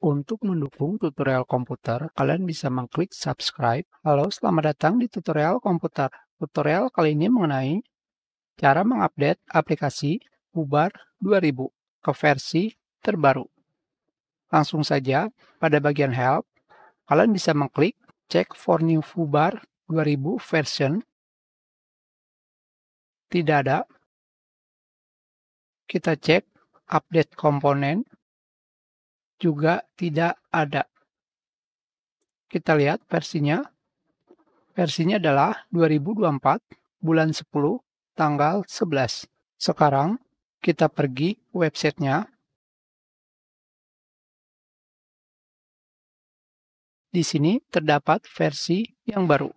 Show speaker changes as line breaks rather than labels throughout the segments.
Untuk mendukung tutorial komputer, kalian bisa mengklik subscribe. Halo, selamat datang di tutorial komputer. Tutorial kali ini mengenai cara mengupdate aplikasi Foobar 2000 ke versi terbaru. Langsung saja, pada bagian Help, kalian bisa mengklik Check for new Foobar 2000 version. Tidak ada. Kita cek update komponen. Juga tidak ada. Kita lihat versinya. Versinya adalah 2024 bulan 10 tanggal 11. Sekarang kita pergi ke websitenya. Di sini terdapat versi yang baru.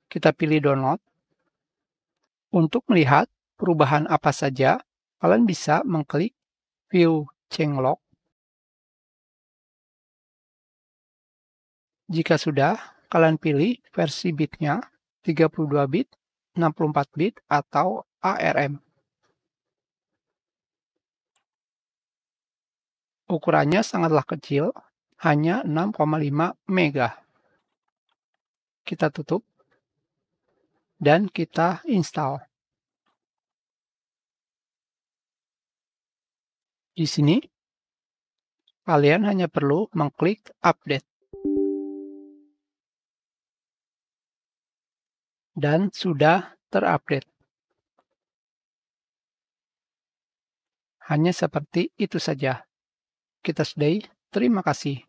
Kita pilih download. Untuk melihat perubahan apa saja, kalian bisa mengklik view changelog. Jika sudah, kalian pilih versi bitnya 32 bit, 64 bit, atau ARM. Ukurannya sangatlah kecil, hanya 6,5 mega. Kita tutup dan kita install. Di sini, kalian hanya perlu mengklik update. Dan sudah terupdate. Hanya seperti itu saja. Kita sudahi. Terima kasih.